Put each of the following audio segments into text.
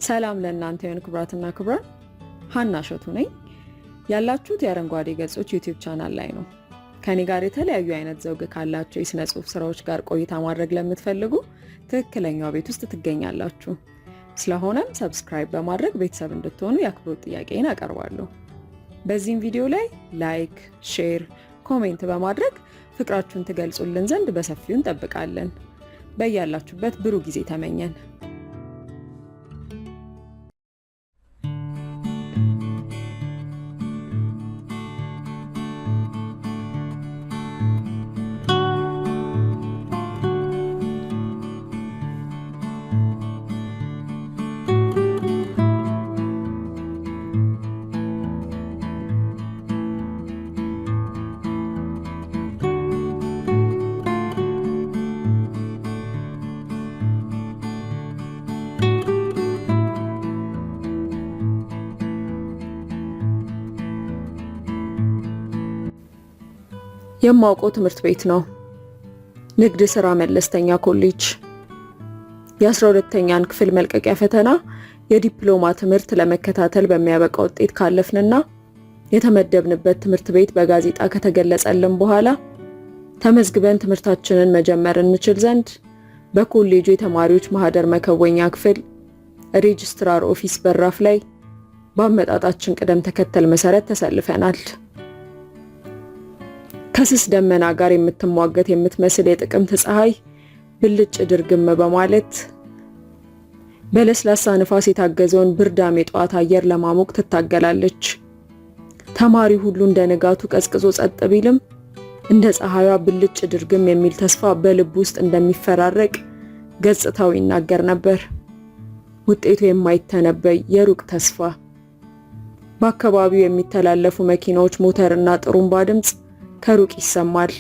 ሰላም ለእናንተ ይሁን ክብራትና ክብራን፣ ሀና ሸቱ ነኝ። ያላችሁት የአረንጓዴ ገጾች ዩቲዩብ ቻናል ላይ ነው። ከኔ ጋር የተለያዩ አይነት ዘውግ ካላቸው የስነ ጽሁፍ ስራዎች ጋር ቆይታ ማድረግ ለምትፈልጉ ትክክለኛው ቤት ውስጥ ትገኛላችሁ። ስለሆነም ሰብስክራይብ በማድረግ ቤተሰብ እንድትሆኑ የአክብሮት ጥያቄን አቀርባለሁ። በዚህም ቪዲዮ ላይ ላይክ፣ ሼር፣ ኮሜንት በማድረግ ፍቅራችሁን ትገልጹልን ዘንድ በሰፊው እንጠብቃለን። በያላችሁበት ብሩህ ጊዜ ተመኘን። የማውቀው ትምህርት ቤት ነው። ንግድ ስራ መለስተኛ ኮሌጅ። የ12ኛን ክፍል መልቀቂያ ፈተና የዲፕሎማ ትምህርት ለመከታተል በሚያበቃ ውጤት ካለፍንና የተመደብንበት ትምህርት ቤት በጋዜጣ ከተገለጸልን በኋላ ተመዝግበን ትምህርታችንን መጀመር እንችል ዘንድ በኮሌጁ የተማሪዎች ማህደር መከወኛ ክፍል ሬጅስትራር ኦፊስ በራፍ ላይ በአመጣጣችን ቅደም ተከተል መሰረት ተሰልፈናል። ከስስ ደመና ጋር የምትሟገት የምትመስል የጥቅምት ፀሐይ ብልጭ ድርግም በማለት በለስላሳ ንፋስ የታገዘውን ብርዳም የጠዋት አየር ለማሞቅ ትታገላለች። ተማሪ ሁሉ እንደ ንጋቱ ቀዝቅዞ ጸጥ ቢልም እንደ ፀሐይዋ ብልጭ ድርግም የሚል ተስፋ በልብ ውስጥ እንደሚፈራረቅ ገጽታው ይናገር ነበር። ውጤቱ የማይተነበይ የሩቅ ተስፋ። በአካባቢው የሚተላለፉ መኪናዎች ሞተርና ጥሩምባ ድምጽ ከሩቅ ይሰማል።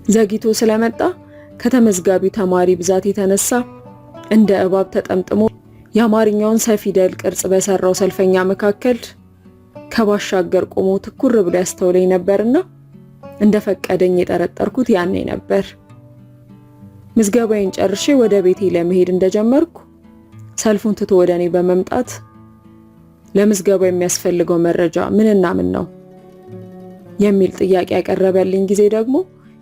ዘግይቶ ስለመጣ ከተመዝጋቢው ተማሪ ብዛት የተነሳ እንደ እባብ ተጠምጥሞ የአማርኛውን ሰፊደል ቅርጽ በሰራው ሰልፈኛ መካከል ከባሻገር ቆሞ ትኩር ብሎ ያስተውለኝ ነበርና እንደፈቀደኝ የጠረጠርኩት ያኔ ነበር። ምዝገባዬን ጨርሼ ወደ ቤቴ ለመሄድ እንደጀመርኩ ሰልፉን ትቶ ወደ እኔ በመምጣት ለምዝገባው የሚያስፈልገው መረጃ ምንና ምን ነው የሚል ጥያቄ ያቀረበልኝ ጊዜ ደግሞ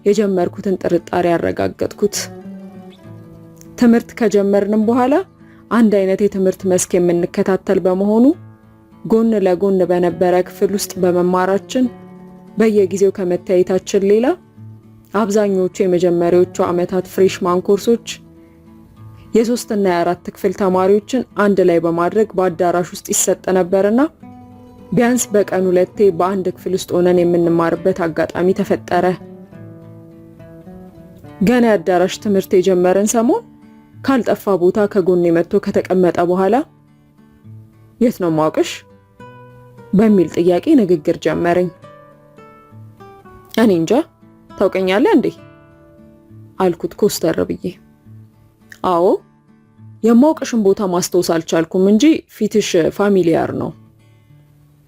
የጀመርኩትን ጥርጣሬ ያረጋገጥኩት። ትምህርት ከጀመርንም በኋላ አንድ አይነት የትምህርት መስክ የምንከታተል በመሆኑ ጎን ለጎን በነበረ ክፍል ውስጥ በመማራችን በየጊዜው ከመታየታችን ሌላ አብዛኞቹ የመጀመሪያዎቹ ዓመታት ፍሬሽማን ኮርሶች የ3 እና የ4 ክፍል ተማሪዎችን አንድ ላይ በማድረግ በአዳራሽ ውስጥ ይሰጥ ነበርና ቢያንስ በቀን 2 በአንድ ክፍል ውስጥ ሆነን የምንማርበት አጋጣሚ ተፈጠረ። ገና የአዳራሽ ትምህርት የጀመረን ሰሞን ካልጠፋ ቦታ ከጎኔ መጥቶ ከተቀመጠ በኋላ የት ነው ማውቅሽ በሚል ጥያቄ ንግግር ጀመረኝ። እኔ እንጃ ታውቀኛለህ እንዴ አልኩት ኮስተር ብዬ። አዎ የማውቅሽን ቦታ ማስታወስ አልቻልኩም እንጂ ፊትሽ ፋሚሊያር ነው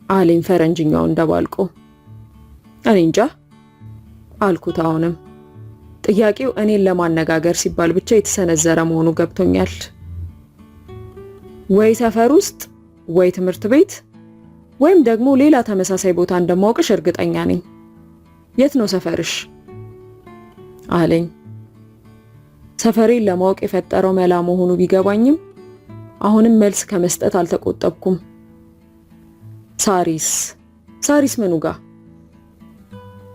አለኝ ፈረንጅኛው እንደባልቆ። እኔ እንጃ አልኩት። አሁንም ጥያቄው እኔን ለማነጋገር ሲባል ብቻ የተሰነዘረ መሆኑ ገብቶኛል። ወይ ሰፈር ውስጥ ወይ ትምህርት ቤት ወይም ደግሞ ሌላ ተመሳሳይ ቦታ እንደማውቅሽ እርግጠኛ ነኝ። የት ነው ሰፈርሽ አለኝ። ሰፈሬን ለማወቅ የፈጠረው መላ መሆኑ ቢገባኝም አሁንም መልስ ከመስጠት አልተቆጠብኩም። ሳሪስ ምኑ ጋ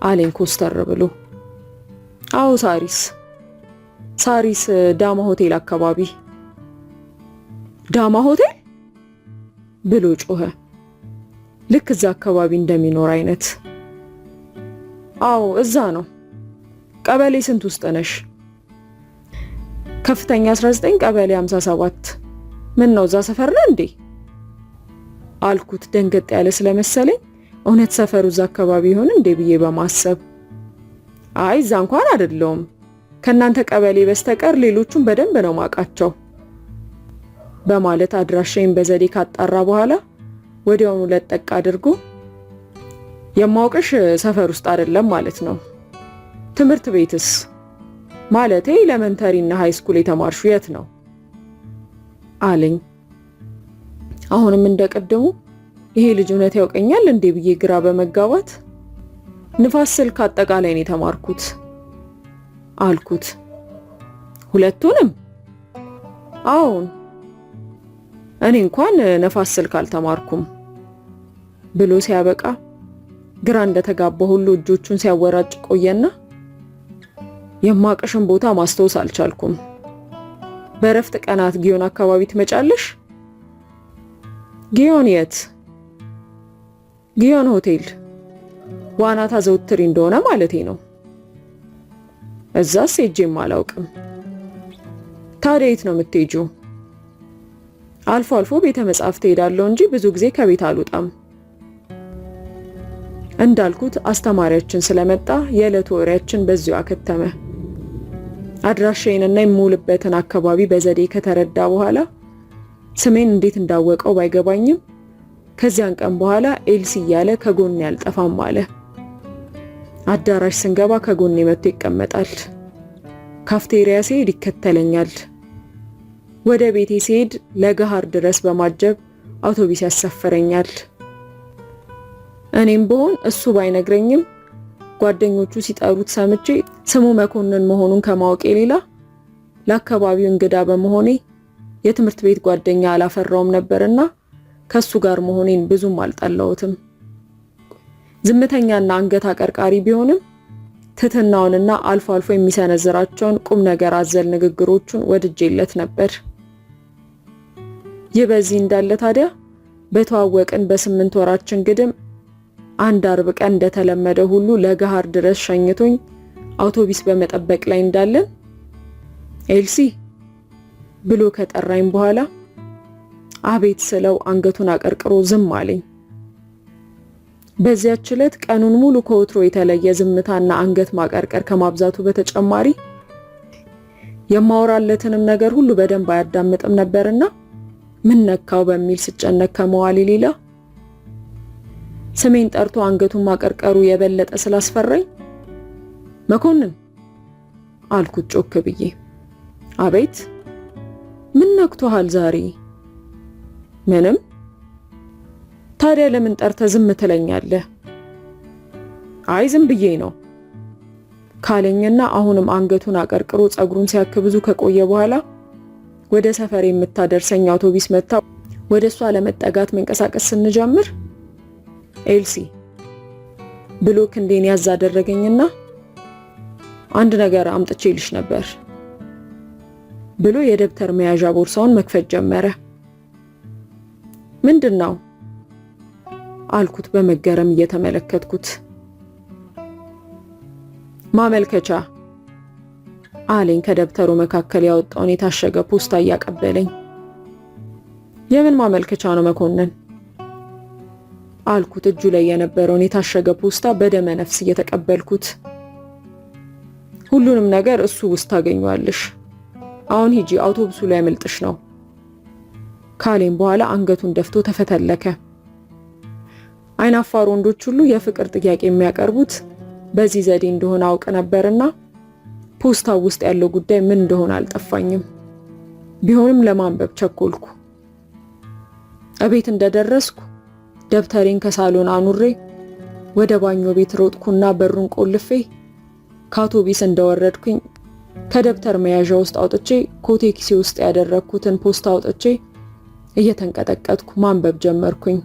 አለኝ ኮስተር ብሎ። አዎ ሳሪስ ዳማ ሆቴል አካባቢ። ዳማ ሆቴል ብሎ ጮኸ፣ ልክ እዛ አካባቢ እንደሚኖር አይነት። አዎ እዛ ነው። ቀበሌ ስንት ውስጥ ነሽ? ከፍተኛ 19 ቀበሌ 57። ምን ነው እዛ ሰፈር ነው እንዴ አልኩት ደንገጥ ያለ ስለመሰለኝ እውነት ሰፈሩ እዛ አካባቢ ይሆን እንዴ ብዬ በማሰብ። አይ እዛ እንኳን አይደለም፣ ከናንተ ቀበሌ በስተቀር ሌሎቹን በደንብ ነው ማቃቸው በማለት አድራሻዬን በዘዴ ካጣራ በኋላ ወዲያውኑ ለጠቅ አድርጎ የማውቅሽ ሰፈር ውስጥ አይደለም ማለት ነው። ትምህርት ቤትስ ማለቴ ኤሌመንተሪ እና ሃይ ስኩል የተማርሹ የት ነው አለኝ። አሁንም እንደቀደሙ ይሄ ልጅ እውነት ያውቀኛል እንዴ ብዬ ግራ በመጋባት ንፋስ ስልክ አጠቃላይ ነው የተማርኩት አልኩት። ሁለቱንም? አዎን፣ እኔ እንኳን ነፋስ ስልክ አልተማርኩም ብሎ ሲያበቃ ግራ እንደተጋባ ሁሉ እጆቹን ሲያወራጭ ቆየና የማቀሽን ቦታ ማስታወስ አልቻልኩም። በረፍት ቀናት ጊዮን አካባቢ ትመጫለሽ? ጊዮን የት? ጊዮን ሆቴል ዋና ታዘውትሪ እንደሆነ ማለቴ ነው። እዛስ ሄጄም አላውቅም። ታዲያ የት ነው የምትሄጂው? አልፎ አልፎ ቤተ መጻሕፍት እሄዳለሁ እንጂ ብዙ ጊዜ ከቤት አልወጣም። እንዳልኩት አስተማሪያችን ስለመጣ የዕለቱ ወሬያችን በዚሁ አከተመ። አድራሻዬንና የምውልበትን አካባቢ በዘዴ ከተረዳ በኋላ ስሜን እንዴት እንዳወቀው ባይገባኝም ከዚያን ቀን በኋላ ኤልሲ እያለ ከጎኔ አልጠፋም አለ። አዳራሽ ስንገባ ከጎኔ መጥቶ ይቀመጣል። ካፍቴሪያ ሲሄድ ይከተለኛል። ወደ ቤቴ ሲሄድ ለገሃር ድረስ በማጀብ አውቶቡስ ያሳፈረኛል። እኔም ብሆን እሱ ባይነግረኝም ጓደኞቹ ሲጠሩት ሰምቼ ስሙ መኮንን መሆኑን ከማወቄ ሌላ ለአካባቢው እንግዳ በመሆኔ የትምህርት ቤት ጓደኛ አላፈራውም ነበርና ከሱ ጋር መሆኔን ብዙም አልጠላሁትም። ዝምተኛና አንገት አቀርቃሪ ቢሆንም ትህትናውንና አልፎ አልፎ የሚሰነዝራቸውን ቁም ነገር አዘል ንግግሮቹን ወድጄለት ነበር። ይህ በዚህ እንዳለ ታዲያ በተዋወቅን በ8 ወራችን ግድም አንድ አርብ ቀን እንደተለመደ ሁሉ ለገሃር ድረስ ሸኝቶኝ አውቶቡስ በመጠበቅ ላይ እንዳለን ኤልሲ ብሎ ከጠራኝ በኋላ አቤት ስለው አንገቱን አቀርቅሮ ዝም አለኝ። በዚያች ዕለት ቀኑን ሙሉ ከወትሮ የተለየ ዝምታና አንገት ማቀርቀር ከማብዛቱ በተጨማሪ የማወራለትንም ነገር ሁሉ በደንብ አያዳምጥም ነበርና ምን ነካው በሚል ስጨነቅ ከመዋል ሌላ ስሜን ጠርቶ አንገቱን ማቀርቀሩ የበለጠ ስላስፈራኝ መኮንን አልኩት ጮክ ብዬ። አቤት፣ ምን ነክቶሃል ዛሬ? ምንም። ታዲያ ለምን ጠርተህ ዝም ትለኛለህ? አይ ዝም ብዬ ነው ካለኝና አሁንም አንገቱን አቀርቅሮ ጸጉሩን ሲያክብዙ ከቆየ በኋላ ወደ ሰፈር የምታደርሰኝ አውቶቡስ መጣ። ወደሷ ለመጠጋት መንቀሳቀስ ስንጀምር ኤልሲ ብሎ ክንዴን ያዝ አደረገኝና አንድ ነገር አምጥቼልሽ ነበር ብሎ የደብተር መያዣ ቦርሳውን መክፈት ጀመረ። ምንድነው አልኩት በመገረም እየተመለከትኩት። ማመልከቻ አለኝ ከደብተሩ መካከል ያወጣውን የታሸገ ፖስታ እያቀበለኝ። የምን ማመልከቻ ነው መኮንን አልኩት እጁ ላይ የነበረውን የታሸገ ፖስታ በደመ ነፍስ እየተቀበልኩት። ሁሉንም ነገር እሱ ውስጥ ታገኙዋለሽ። አሁን ሂጂ፣ አውቶቡሱ ላይ ያመልጥሽ ነው ካሌም በኋላ አንገቱን ደፍቶ ተፈተለከ። አይናፋር ወንዶች ሁሉ የፍቅር ጥያቄ የሚያቀርቡት በዚህ ዘዴ እንደሆነ አውቅ ነበርና ፖስታው ውስጥ ያለው ጉዳይ ምን እንደሆነ አልጠፋኝም። ቢሆንም ለማንበብ ቸኮልኩ። እቤት እንደደረስኩ ደብተሬን ከሳሎን አኑሬ ወደ ባኞ ቤት ሮጥኩና በሩን ቆልፌ ከአውቶቡስ እንደወረድኩኝ ከደብተር መያዣ ውስጥ አውጥቼ ኮቴ ኪሴ ውስጥ ያደረኩትን ፖስታ አውጥቼ እየተንቀጠቀጥኩ ማንበብ ጀመርኩኝ።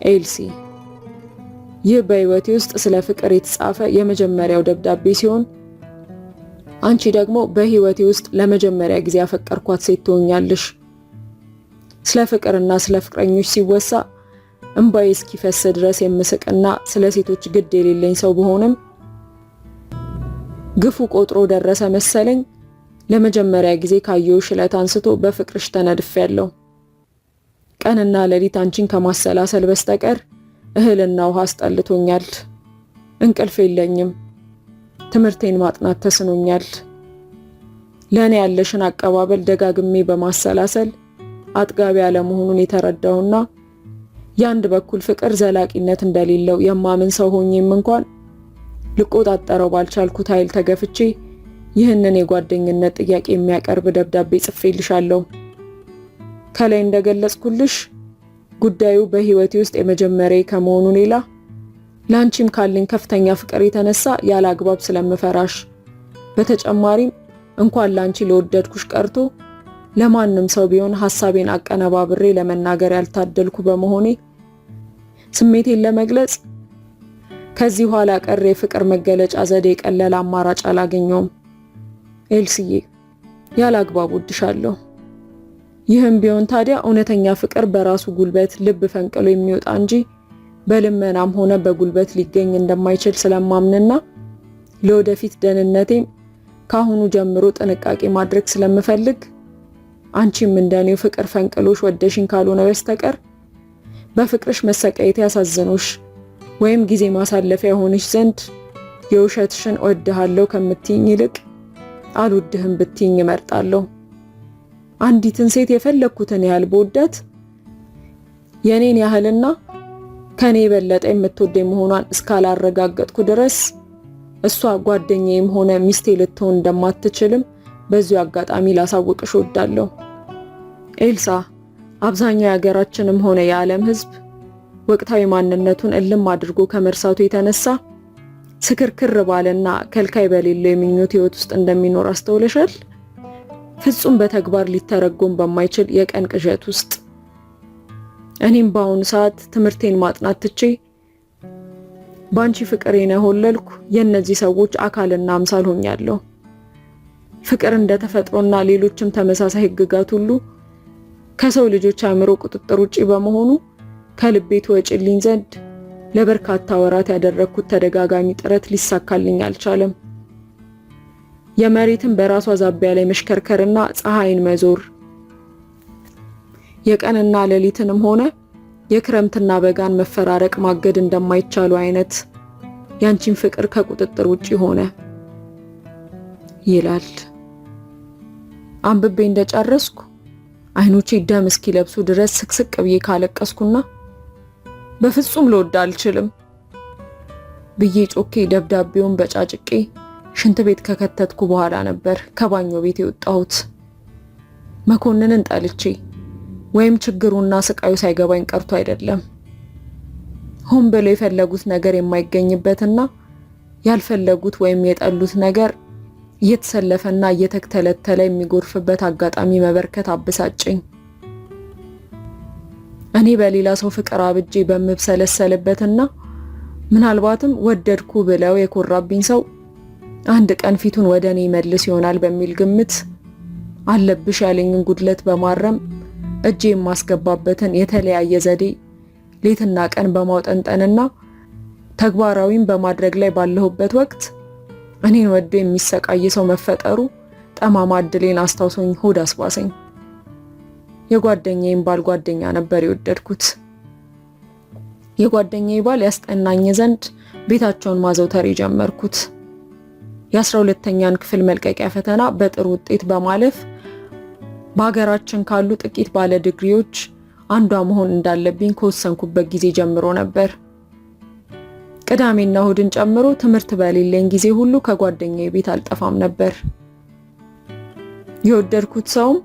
ኤልሲ። ይህ በህይወቴ ውስጥ ስለ ፍቅር የተጻፈ የመጀመሪያው ደብዳቤ ሲሆን አንቺ ደግሞ በህይወቴ ውስጥ ለመጀመሪያ ጊዜ ያፈቀርኳት ሴት ትሆኛለሽ። ስለ ፍቅርና ስለ ፍቅረኞች ሲወሳ እንባዬ እስኪፈስ ድረስ የምስቅና ስለ ሴቶች ግድ የሌለኝ ሰው በሆነም ግፉ ቆጥሮ ደረሰ መሰለኝ ለመጀመሪያ ጊዜ ካየሁሽ ዕለት አንስቶ በፍቅርሽ ተነድፌያለሁ። ቀንና ሌሊት አንቺን ከማሰላሰል በስተቀር እህልና ውሃ አስጠልቶኛል። እንቅልፍ የለኝም። ትምህርቴን ማጥናት ተስኖኛል። ለኔ ያለሽን አቀባበል ደጋግሜ በማሰላሰል አጥጋቢ ያለመሆኑን የተረዳውና ያንድ በኩል ፍቅር ዘላቂነት እንደሌለው የማምን ሰው ሆኜም እንኳን ልቆጣጠረው ባልቻልኩት ኃይል ተገፍቼ ይህንን የጓደኝነት ጥያቄ የሚያቀርብ ደብዳቤ ጽፌልሻለሁ ከላይ እንደገለጽኩልሽ ጉዳዩ በህይወቴ ውስጥ የመጀመሪያ ከመሆኑ ሌላ ላንቺም ካለኝ ከፍተኛ ፍቅር የተነሳ ያለ አግባብ ስለምፈራሽ፣ በተጨማሪም እንኳን ላንቺ ለወደድኩሽ ቀርቶ ለማንም ሰው ቢሆን ሐሳቤን አቀነባብሬ ለመናገር ያልታደልኩ በመሆኔ ስሜቴን ለመግለጽ ከዚህ ኋላ ቀር የፍቅር መገለጫ ዘዴ ቀለል አማራጭ አላገኘውም። ኤልስዬ ያለ አግባብ ወድሻለሁ። ይህም ቢሆን ታዲያ እውነተኛ ፍቅር በራሱ ጉልበት ልብ ፈንቅሎ የሚወጣ እንጂ በልመናም ሆነ በጉልበት ሊገኝ እንደማይችል ስለማምንና ለወደፊት ደህንነቴም ካሁኑ ጀምሮ ጥንቃቄ ማድረግ ስለምፈልግ አንቺም እንደኔው ፍቅር ፈንቅሎሽ ወደሽኝ ካልሆነ በስተቀር በፍቅርሽ መሰቃየት ያሳዝኖሽ ወይም ጊዜ ማሳለፊያ የሆነሽ ዘንድ የውሸትሽን እወድሃለሁ ከምትይኝ ይልቅ አልወድህም ብትይኝ እመርጣለሁ። አንዲትን ሴት የፈለኩትን ያህል በወዳት የኔን ያህልና ከኔ የበለጠ የምትወደኝ መሆኗን እስካላረጋገጥኩ ድረስ እሷ ጓደኛዬም ሆነ ሚስቴ ልትሆን እንደማትችልም በዚሁ አጋጣሚ ላሳውቅሽ እወዳለሁ። ኤልሳ አብዛኛው የሀገራችንም ሆነ የዓለም ሕዝብ ወቅታዊ ማንነቱን እልም አድርጎ ከመርሳቱ የተነሳ ስክርክር ባለና ከልካይ በሌለው የምኞት ህይወት ውስጥ እንደሚኖር አስተውለሻል? ፍጹም በተግባር ሊተረጎም በማይችል የቀን ቅዠት ውስጥ። እኔም በአሁኑ ሰዓት ትምህርቴን ማጥናት ትቼ ባንቺ ፍቅር የነሆለልኩ የእነዚህ ሰዎች አካልና አምሳል ሆኛለሁ። ፍቅር እንደ ተፈጥሮና ሌሎችም ተመሳሳይ ህግጋት ሁሉ ከሰው ልጆች አእምሮ ቁጥጥር ውጪ በመሆኑ ከልቤ ትወጪልኝ ዘንድ ለበርካታ ወራት ያደረኩት ተደጋጋሚ ጥረት ሊሳካልኝ አልቻለም። የመሬትን በራሷ ዛቢያ ላይ መሽከርከርና ፀሐይን መዞር የቀንና ሌሊትንም ሆነ የክረምትና በጋን መፈራረቅ ማገድ እንደማይቻሉ አይነት ያንቺን ፍቅር ከቁጥጥር ውጪ ሆነ ይላል። አንብቤ እንደጨረስኩ አይኖቼ ደም እስኪለብሱ ድረስ ስቅስቅ ብዬ ካለቀስኩና በፍጹም ልወድ አልችልም ብዬ ጮኬ ደብዳቤውን በጫጭቄ ሽንት ቤት ከከተትኩ በኋላ ነበር ከባኞ ቤት የወጣሁት። መኮንንን ጠልቼ ወይም ችግሩና ስቃዩ ሳይገባኝ ቀርቶ አይደለም። ሆን ብለው የፈለጉት ነገር የማይገኝበትና ያልፈለጉት ወይም የጠሉት ነገር እየተሰለፈና እየተከተለተለ የሚጎርፍበት አጋጣሚ መበርከት አበሳጨኝ። እኔ በሌላ ሰው ፍቅር አብጄ በምብሰለሰልበትና ምናልባትም ወደድኩ ብለው የኮራብኝ ሰው አንድ ቀን ፊቱን ወደ እኔ መልስ ይሆናል በሚል ግምት አለብሽ ያለኝን ጉድለት በማረም እጄ የማስገባበትን የተለያየ ዘዴ ሌትና ቀን በማውጠንጠንና ተግባራዊም በማድረግ ላይ ባለሁበት ወቅት እኔን ወዶ የሚሰቃይ ሰው መፈጠሩ ጠማማ ዕድሌን አስታውሶኝ ሆድ አስባሰኝ። የጓደኛዬን ባል ጓደኛ ነበር የወደድኩት። የጓደኛዬ ባል ያስጠናኝ ዘንድ ቤታቸውን ማዘውተር ጀመርኩት። የ12ኛን ክፍል መልቀቂያ ፈተና በጥሩ ውጤት በማለፍ በሀገራችን ካሉ ጥቂት ባለ ዲግሪዎች አንዷ መሆን እንዳለብኝ ከወሰንኩበት ጊዜ ጀምሮ ነበር። ቅዳሜና እሁድን ጨምሮ ትምህርት በሌለኝ ጊዜ ሁሉ ከጓደኛዬ ቤት አልጠፋም ነበር። የወደድኩት ሰውም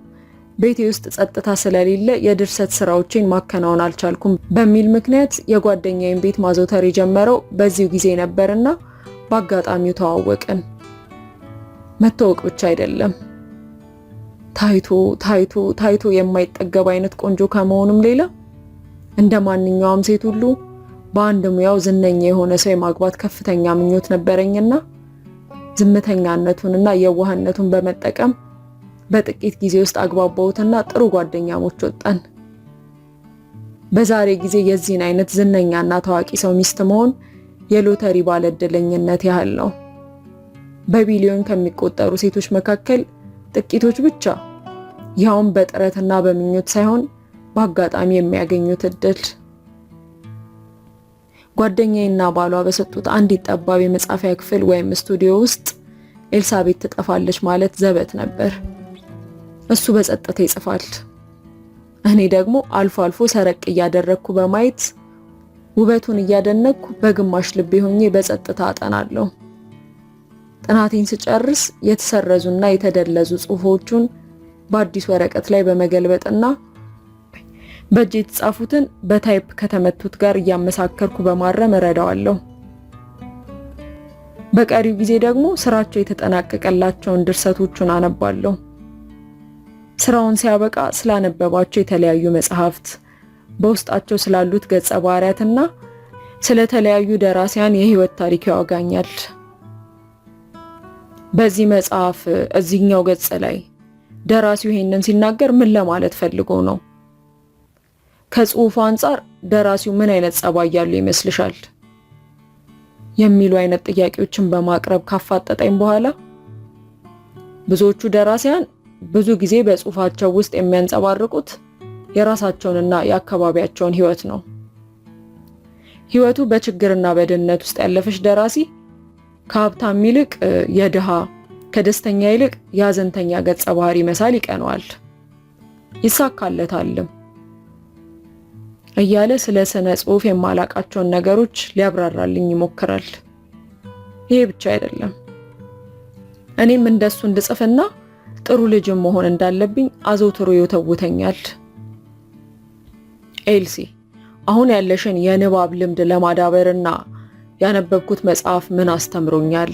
ቤቴ ውስጥ ጸጥታ ስለሌለ የድርሰት ስራዎችን ማከናወን አልቻልኩም በሚል ምክንያት የጓደኛዬን ቤት ማዘውተር የጀመረው በዚሁ ጊዜ ነበርና በአጋጣሚው ተዋወቅን። መተዋወቅ ብቻ አይደለም፣ ታይቶ የማይጠገብ አይነት ቆንጆ ከመሆኑም ሌላ እንደ ማንኛውም ሴት ሁሉ በአንድ ሙያው ዝነኛ የሆነ ሰው የማግባት ከፍተኛ ምኞት ነበረኝና ዝምተኛነቱንና የዋህነቱን በመጠቀም በጥቂት ጊዜ ውስጥ አግባባሁትና ጥሩ ጓደኛሞች ወጣን። በዛሬ ጊዜ የዚህን አይነት ዝነኛና ታዋቂ ሰው ሚስት መሆን የሎተሪ ባለዕድለኝነት ያህል ነው። በቢሊዮን ከሚቆጠሩ ሴቶች መካከል ጥቂቶች ብቻ ያውም በጥረትና በምኞት ሳይሆን በአጋጣሚ የሚያገኙት እድል። ጓደኛዬና ባሏ በሰጡት አንዲት ጠባብ የመጻፊያ ክፍል ወይም ስቱዲዮ ውስጥ ኤልሳቤት ትጠፋለች ማለት ዘበት ነበር። እሱ በጸጥታ ይጽፋል፣ እኔ ደግሞ አልፎ አልፎ ሰረቅ እያደረግኩ በማየት ውበቱን እያደነቅኩ በግማሽ ልቤ ሆኜ በጸጥታ አጠናለሁ። ጥናቴን ስጨርስ የተሰረዙና የተደለዙ ጽሑፎቹን በአዲስ ወረቀት ላይ በመገልበጥና በእጅ የተጻፉትን በታይፕ ከተመቱት ጋር እያመሳከርኩ በማረም እረዳዋለሁ። በቀሪው ጊዜ ደግሞ ስራቸው የተጠናቀቀላቸውን ድርሰቶቹን አነባለሁ። ስራውን ሲያበቃ ስላነበባቸው የተለያዩ መጽሐፍት፣ በውስጣቸው ስላሉት ገጸ ባህሪያትና ስለተለያዩ ደራሲያን የህይወት ታሪክ ያወጋኛል። በዚህ መጽሐፍ እዚህኛው ገጽ ላይ ደራሲው ይሄንን ሲናገር ምን ለማለት ፈልጎ ነው? ከጽሑፉ አንጻር ደራሲው ምን አይነት ጸባይ ያለው ይመስልሻል? የሚሉ አይነት ጥያቄዎችን በማቅረብ ካፋጠጠኝ በኋላ ብዙዎቹ ደራሲያን ብዙ ጊዜ በጽሑፋቸው ውስጥ የሚያንጸባርቁት የራሳቸውንና የአካባቢያቸውን ህይወት ነው። ህይወቱ በችግርና በድህነት ውስጥ ያለፈች ደራሲ ከሀብታም ይልቅ የድሃ፣ ከደስተኛ ይልቅ የሀዘንተኛ ገጸ ባህሪ መሳል ይቀነዋል፣ ይሳካለታልም እያለ ስለ ስነ ጽሑፍ የማላቃቸውን ነገሮች ሊያብራራልኝ ይሞክራል። ይሄ ብቻ አይደለም፣ እኔም እንደሱ እንድጽፍና ጥሩ ልጅም መሆን እንዳለብኝ አዘውትሮ ይወተውተኛል። ኤልሲ፣ አሁን ያለሽን የንባብ ልምድ ለማዳበርና ያነበብኩት መጽሐፍ ምን አስተምሮኛል?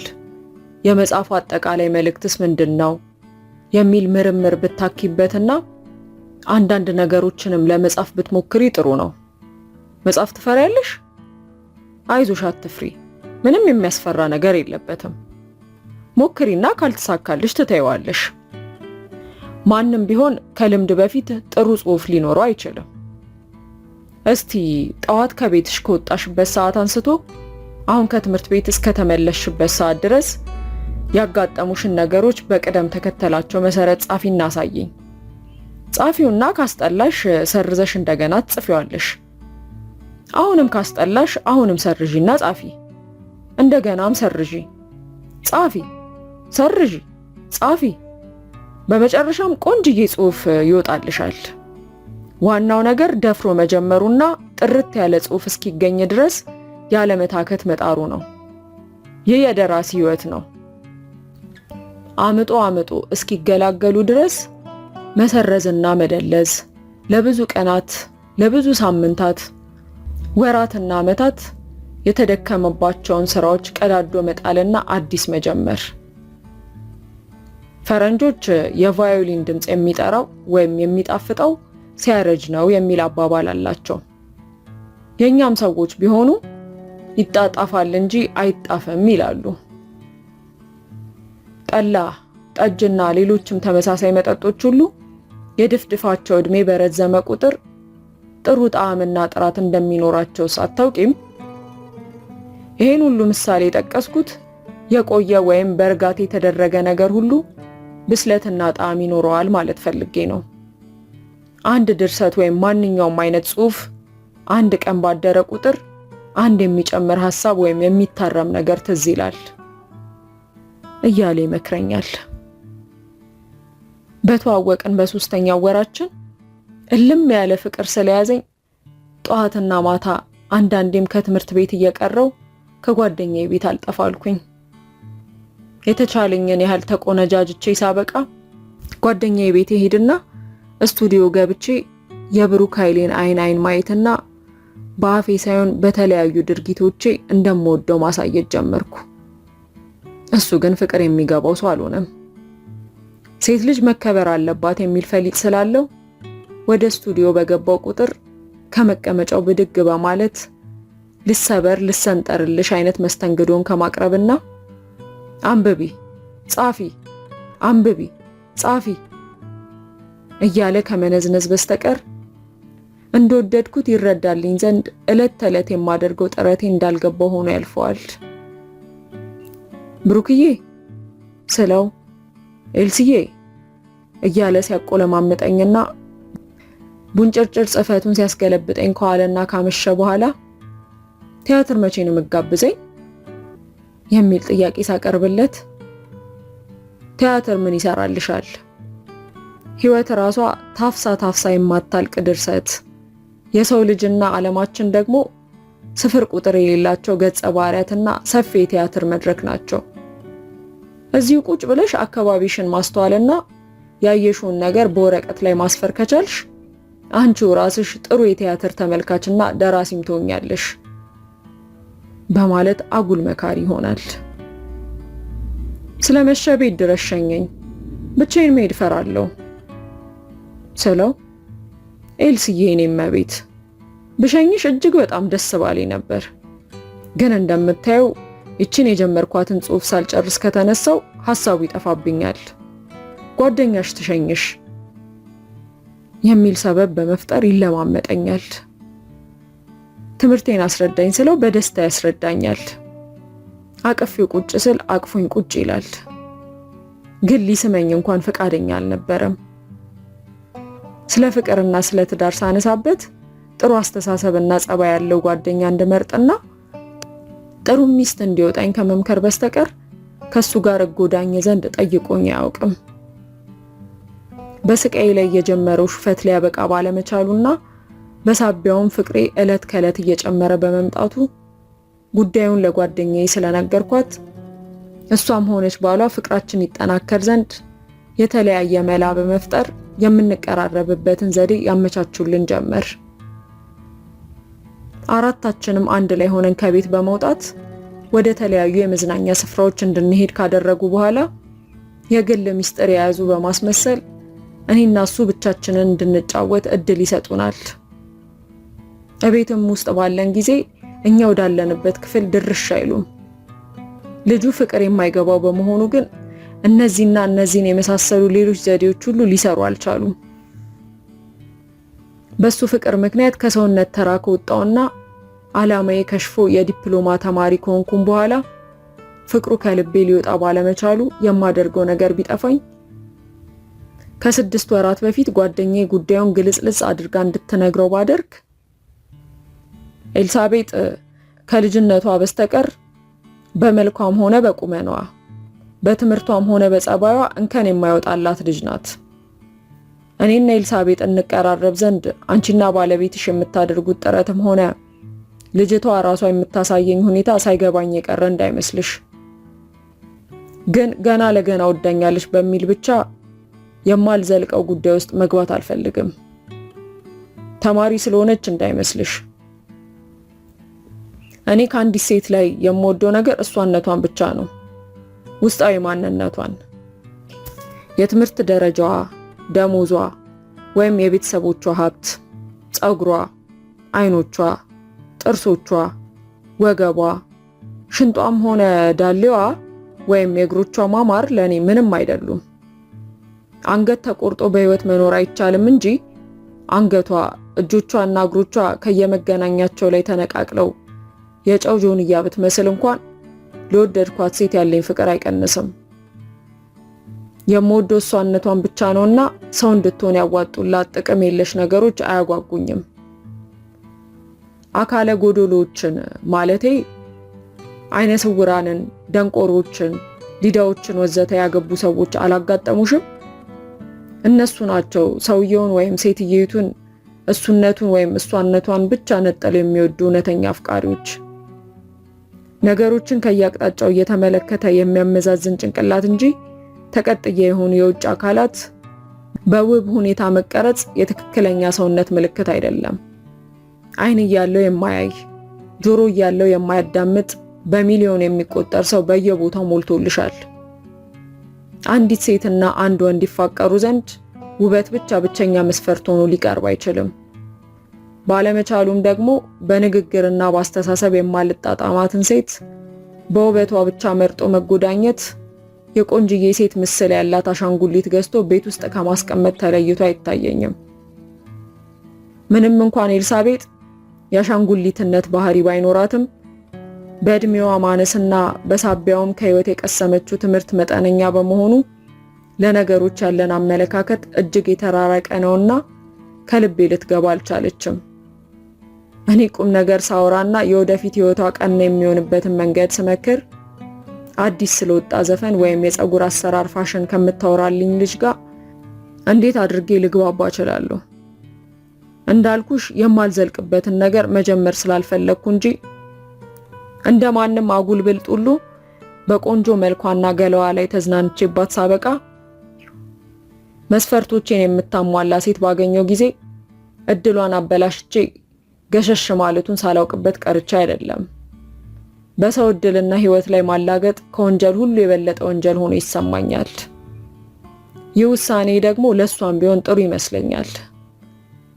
የመጽሐፉ አጠቃላይ መልእክትስ ምንድነው? የሚል ምርምር ብታኪበትና አንዳንድ ነገሮችንም ለመጻፍ ብትሞክሪ ጥሩ ነው። መጽሐፍ ትፈሪያለሽ? አይዞሽ፣ አትፍሪ። ምንም የሚያስፈራ ነገር የለበትም። ሞክሪና ካልተሳካልሽ ትተይዋለሽ። ማንም ቢሆን ከልምድ በፊት ጥሩ ጽሑፍ ሊኖረው አይችልም። እስቲ ጠዋት ከቤትሽ ከወጣሽበት ሰዓት አንስቶ አሁን ከትምህርት ቤት እስከ ተመለስሽበት ሰዓት ድረስ ያጋጠሙሽን ነገሮች በቅደም ተከተላቸው መሰረት ጻፊና አሳየኝ። ጻፊውና ካስጠላሽ ሰርዘሽ እንደገና ትጽፊዋለሽ። አሁንም ካስጠላሽ አሁንም ሰርዢና ጻፊ። እንደገናም ሰርዢ፣ ጻፊ፣ ሰርዢ፣ ጻፊ። በመጨረሻም ቆንጅዬ ጽሑፍ ይወጣልሻል። ዋናው ነገር ደፍሮ መጀመሩና ጥርት ያለ ጽሑፍ እስኪገኝ ድረስ ያለ መታከት መጣሩ ነው። ይህ የደራሲ ህይወት ነው። አምጦ አምጦ እስኪገላገሉ ድረስ መሰረዝና መደለዝ፣ ለብዙ ቀናት፣ ለብዙ ሳምንታት፣ ወራትና ዓመታት የተደከመባቸውን ስራዎች ቀዳዶ መጣልና አዲስ መጀመር። ፈረንጆች የቫዮሊን ድምጽ የሚጠራው ወይም የሚጣፍጠው ሲያረጅ ነው የሚል አባባል አላቸው። የኛም ሰዎች ቢሆኑ ይጣጣፋል እንጂ አይጣፈም ይላሉ። ጠላ፣ ጠጅና ሌሎችም ተመሳሳይ መጠጦች ሁሉ የድፍድፋቸው እድሜ በረዘመ ቁጥር ጥሩ ጣዕምና ጥራት እንደሚኖራቸው አታውቂም? ይሄን ሁሉ ምሳሌ የጠቀስኩት የቆየ ወይም በእርጋታ የተደረገ ነገር ሁሉ ብስለትና ጣዕም ይኖረዋል ማለት ፈልጌ ነው። አንድ ድርሰት ወይም ማንኛውም አይነት ጽሑፍ አንድ ቀን ባደረ ቁጥር አንድ የሚጨምር ሐሳብ ወይም የሚታረም ነገር ትዝ ይላል እያለ ይመክረኛል። በተዋወቅን በሶስተኛው ወራችን እልም ያለ ፍቅር ስለያዘኝ ጠዋትና ማታ አንዳንዴም ከትምህርት ቤት እየቀረው ከጓደኛዬ ቤት አልጠፋልኩኝ። የተቻለኝን ያህል ተቆነጃጅቼ ሳበቃ ጓደኛዬ ቤት ሄድና ስቱዲዮ ገብቼ የብሩክ ኃይሌን አይን ማየትና በአፌ ሳይሆን በተለያዩ ድርጊቶቼ እንደምወደው ማሳየት ጀመርኩ። እሱ ግን ፍቅር የሚገባው ሰው አልሆነም። ሴት ልጅ መከበር አለባት የሚል ፈሊጥ ስላለው ወደ ስቱዲዮ በገባው ቁጥር ከመቀመጫው ብድግ በማለት ልሰበር ልሰንጠርልሽ አይነት መስተንግዶን ከማቅረብና አንብቢ፣ ጻፊ፣ አንብቢ፣ ጻፊ እያለ ከመነዝነዝ በስተቀር እንደወደድኩት ይረዳልኝ ዘንድ ዕለት ተዕለት የማደርገው ጥረቴ እንዳልገባው ሆኖ ያልፈዋል። ብሩክዬ ስለው ኤልሲዬ እያለ ሲያቆለማምጠኝና ቡንጭርጭር ጽፈቱን ሲያስገለብጠኝ ከዋለና ካመሸ በኋላ ቲያትር መቼ ነው የምጋብዘኝ የሚል ጥያቄ ሳቀርብለት ቲያትር ምን ይሰራልሻል? ህይወት ራሷ ታፍሳ የማታልቅ ድርሰት፣ የሰው ልጅና ዓለማችን ደግሞ ስፍር ቁጥር የሌላቸው ገጸ ባህሪያትና ሰፊ የቲያትር መድረክ ናቸው። እዚሁ ቁጭ ብለሽ አካባቢሽን ማስተዋልና ያየሽውን ነገር በወረቀት ላይ ማስፈር ከቻልሽ አንቺው ራስሽ ጥሩ የቲያትር ተመልካችና ደራሲም ትሆኛለሽ በማለት አጉል መካሪ ይሆናል። ስለመሸ ቤት ድረስ ሸኘኝ፣ ብቻዬን መሄድ ፈራለሁ ስለው ኤልስዬ የኔም ቤት ብሸኝሽ እጅግ በጣም ደስ ባለኝ ነበር፣ ግን እንደምታየው ይችን የጀመርኳትን ጽሑፍ ሳልጨርስ ከተነሳው ሐሳቡ ይጠፋብኛል፣ ጓደኛሽ ትሸኝሽ የሚል ሰበብ በመፍጠር ይለማመጠኛል። ትምህርቴን አስረዳኝ ስለው በደስታ ያስረዳኛል። አቅፌው ቁጭ ስል አቅፎኝ ቁጭ ይላል። ግን ሊስመኝ እንኳን ፈቃደኛ አልነበረም። ስለ ፍቅርና ስለ ትዳር ሳነሳበት ጥሩ አስተሳሰብና ጸባይ ያለው ጓደኛ እንድመርጥና ጥሩ ሚስት እንዲወጣኝ ከመምከር በስተቀር ከሱ ጋር እጎዳኝ ዘንድ ጠይቆኝ አያውቅም። በስቃይ ላይ የጀመረው ሹፈት ሊያበቃ ባለመቻሉና በሳቢያውም ፍቅሬ ዕለት ከዕለት እየጨመረ በመምጣቱ ጉዳዩን ለጓደኛዬ ስለነገርኳት እሷም ሆነች ባሏ ፍቅራችን ይጠናከር ዘንድ የተለያየ መላ በመፍጠር የምንቀራረብበትን ዘዴ ያመቻቹልን ጀመር። አራታችንም አንድ ላይ ሆነን ከቤት በመውጣት ወደ ተለያዩ የመዝናኛ ስፍራዎች እንድንሄድ ካደረጉ በኋላ የግል ሚስጥር የያዙ በማስመሰል እኔና እሱ ብቻችንን እንድንጫወት እድል ይሰጡናል። እቤትም ውስጥ ባለን ጊዜ እኛ ወዳለንበት ክፍል ድርሽ አይሉም። ልጁ ፍቅር የማይገባው በመሆኑ ግን እነዚህና እነዚህን የመሳሰሉ ሌሎች ዘዴዎች ሁሉ ሊሰሩ አልቻሉም። በሱ ፍቅር ምክንያት ከሰውነት ተራ ከወጣውና ዓላማዬ ከሽፎ የዲፕሎማ ተማሪ ከሆንኩም በኋላ ፍቅሩ ከልቤ ሊወጣ ባለመቻሉ የማደርገው ነገር ቢጠፋኝ ከ6 ወራት በፊት ጓደኛዬ ጉዳዩን ግልጽልጽ አድርጋ እንድትነግረው ባደርግ ኤልሳቤጥ ከልጅነቷ በስተቀር በመልኳም ሆነ በቁመናዋ በትምህርቷም ሆነ በጸባይዋ እንከን የማይወጣላት ልጅ ናት። እኔና ኤልሳቤጥ እንቀራረብ ዘንድ አንቺና ባለቤትሽ የምታደርጉት ጥረትም ሆነ ልጅቷ ራሷ የምታሳየኝ ሁኔታ ሳይገባኝ የቀረ እንዳይመስልሽ። ግን ገና ለገና ወዳኛለሽ በሚል ብቻ የማልዘልቀው ጉዳይ ውስጥ መግባት አልፈልግም። ተማሪ ስለሆነች እንዳይመስልሽ። እኔ ከአንዲት ሴት ላይ የምወደው ነገር እሷነቷን ብቻ ነው፣ ውስጣዊ ማንነቷን፣ የትምህርት ደረጃዋ፣ ደሞዟ ወይም የቤተሰቦቿ ሀብት፣ ጸጉሯ፣ አይኖቿ፣ ጥርሶቿ፣ ወገቧ፣ ሽንጧም ሆነ ዳሌዋ ወይም የእግሮቿ ማማር ለኔ ምንም አይደሉም። አንገት ተቆርጦ በህይወት መኖር አይቻልም እንጂ አንገቷ፣ እጆቿና እግሮቿ ከየመገናኛቸው ላይ ተነቃቅለው የጨው ጆንያ ብትመስል እንኳን ለወደድኳት ሴት ያለኝ ፍቅር አይቀንስም። የምወደው እሷነቷን ብቻ ነውና ሰው እንድትሆን ያዋጡላት ጥቅም የለሽ ነገሮች አያጓጉኝም። አካለ ጎዶሎችን ማለቴ አይነ ስውራንን፣ ደንቆሮችን፣ ዲዳዎችን ወዘተ ያገቡ ሰዎች አላጋጠሙሽም? እነሱ ናቸው ሰውየውን ወይም ሴትየይቱን እሱነቱን ወይም እሷነቷን ብቻ ነጥለው የሚወዱ እውነተኛ አፍቃሪዎች። ነገሮችን ከያቅጣጫው እየተመለከተ የሚያመዛዝን ጭንቅላት እንጂ ተቀጥያ የሆኑ የውጭ አካላት በውብ ሁኔታ መቀረጽ የትክክለኛ ሰውነት ምልክት አይደለም። አይን እያለው የማያይ፣ ጆሮ እያለው የማያዳምጥ በሚሊዮን የሚቆጠር ሰው በየቦታው ሞልቶልሻል። አንዲት ሴትና አንድ ወንድ ይፋቀሩ ዘንድ ውበት ብቻ ብቸኛ መስፈርት ሆኖ ሊቀርብ አይችልም። ባለመቻሉም ደግሞ በንግግርና በአስተሳሰብ የማልጣጣማትን ሴት በውበቷ ብቻ መርጦ መጎዳኘት የቆንጅዬ ሴት ምስል ያላት አሻንጉሊት ገዝቶ ቤት ውስጥ ከማስቀመጥ ተለይቶ አይታየኝም። ምንም እንኳን ኤልሳቤጥ የአሻንጉሊትነት ባህሪ ባይኖራትም በእድሜዋ ማነስና በሳቢያውም ከህይወት የቀሰመችው ትምህርት መጠነኛ በመሆኑ ለነገሮች ያለን አመለካከት እጅግ የተራራቀ ነውና ከልቤ ልትገባ አልቻለችም። እኔ ቁም ነገር ሳወራና የወደፊት ህይወቷ ቀና የሚሆንበትን መንገድ ስመክር አዲስ ስለወጣ ዘፈን ወይም የፀጉር አሰራር ፋሽን ከምታወራልኝ ልጅ ጋር እንዴት አድርጌ ልግባባ እችላለሁ? እንዳልኩሽ የማልዘልቅበትን ነገር መጀመር ስላልፈለግኩ እንጂ እንደማንም አጉል ብልጥ ሁሉ በቆንጆ መልኳና ገለዋ ላይ ተዝናንቼባት ሳበቃ መስፈርቶቼን የምታሟላ ሴት ባገኘው ጊዜ እድሏን አበላሽቼ ገሸሽ ማለቱን ሳላውቅበት ቀርቻ አይደለም። በሰው እድልና ህይወት ላይ ማላገጥ ከወንጀል ሁሉ የበለጠ ወንጀል ሆኖ ይሰማኛል። ይህ ውሳኔ ደግሞ ለሷም ቢሆን ጥሩ ይመስለኛል።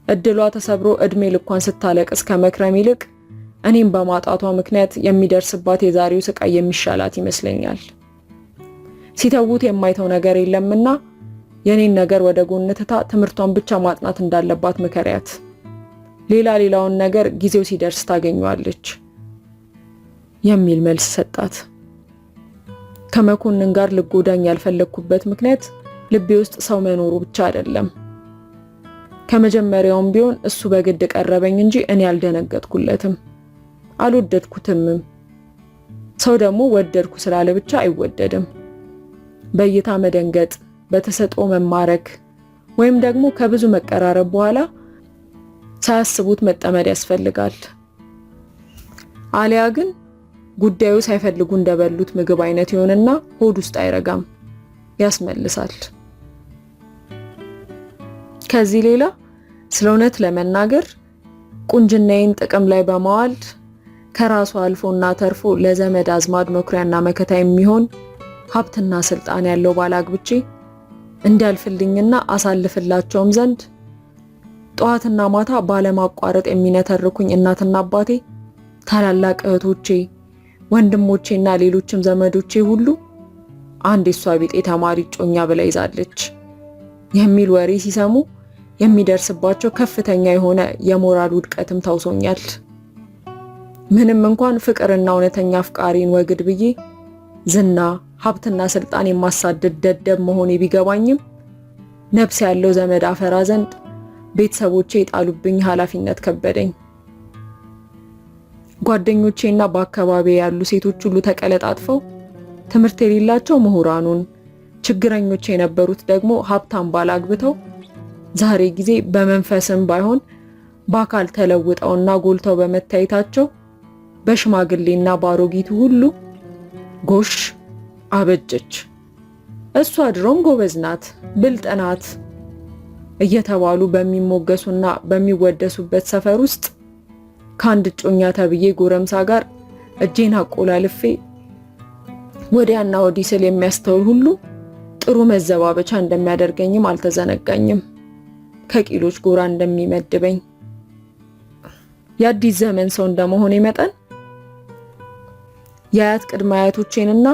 እድሏ ተሰብሮ እድሜ ልኳን ስታለቅስ ከመክረም ይልቅ እኔም በማጣቷ ምክንያት የሚደርስባት የዛሬው ስቃይ የሚሻላት ይመስለኛል። ሲተውት የማይተው ነገር የለምና የኔን ነገር ወደ ጎን ትታ ትምህርቷን ብቻ ማጥናት እንዳለባት ምከሪያት። ሌላውን ነገር ጊዜው ሲደርስ ታገኘዋለች የሚል መልስ ሰጣት። ከመኮንን ጋር ልጎዳኝ ያልፈለኩበት ምክንያት ልቤ ውስጥ ሰው መኖሩ ብቻ አይደለም። ከመጀመሪያውም ቢሆን እሱ በግድ ቀረበኝ እንጂ እኔ አልደነገጥኩለትም፣ አልወደድኩትምም። ሰው ደግሞ ወደድኩ ስላለ ብቻ አይወደድም። በእይታ መደንገጥ፣ በተሰጥኦ መማረክ ወይም ደግሞ ከብዙ መቀራረብ በኋላ ሳያስቡት መጠመድ ያስፈልጋል። አሊያ ግን ጉዳዩ ሳይፈልጉ እንደበሉት ምግብ አይነት ይሆንና ሆድ ውስጥ አይረጋም፣ ያስመልሳል። ከዚህ ሌላ ስለ እውነት ለመናገር ቁንጅናዬን ጥቅም ላይ በማዋል ከራሱ አልፎና ተርፎ ለዘመድ አዝማድ መኩሪያና መከታ የሚሆን ሀብትና ስልጣን ያለው ባል አግብቼ እንዲያልፍልኝና አሳልፍላቸውም ዘንድ ጠዋትና ማታ ባለማቋረጥ የሚነተርኩኝ እናትና አባቴ፣ ታላላቅ እህቶቼ፣ ወንድሞቼና ሌሎችም ዘመዶቼ ሁሉ አንድ የሷ ቢጤ ተማሪ ጮኛ ብላ ይዛለች የሚል ወሬ ሲሰሙ የሚደርስባቸው ከፍተኛ የሆነ የሞራል ውድቀትም ታውሶኛል። ምንም እንኳን ፍቅርና እውነተኛ አፍቃሪን ወግድ ብዬ ዝና፣ ሀብትና ስልጣን የማሳደድ ደደብ መሆኔ ቢገባኝም ነፍስ ያለው ዘመድ አፈራ ዘንድ ቤተሰቦቼ የጣሉብኝ ኃላፊነት ከበደኝ። ጓደኞቼና በአካባቢ ያሉ ሴቶች ሁሉ ተቀለጣጥፈው ትምህርት የሌላቸው ምሁራኑን፣ ችግረኞች የነበሩት ደግሞ ሀብታም ባል አግብተው ዛሬ ጊዜ በመንፈስም ባይሆን በአካል ተለውጠውና ጎልተው በመታየታቸው በሽማግሌና ባሮጊቱ ሁሉ ጎሽ አበጀች፣ እሷ ድሮም ጎበዝ ናት፣ ብልጥ ናት እየተባሉ በሚሞገሱና በሚወደሱበት ሰፈር ውስጥ ከአንድ ጮኛ ተብዬ ጎረምሳ ጋር እጄን አቆላልፌ ወዲያና ወዲህ ስል የሚያስተውል ሁሉ ጥሩ መዘባበቻ እንደሚያደርገኝም አልተዘነጋኝም፣ ከቂሎች ጎራ እንደሚመድበኝ። የአዲስ ዘመን ሰው እንደመሆኔ መጠን የአያት ቅድመ አያቶቼንና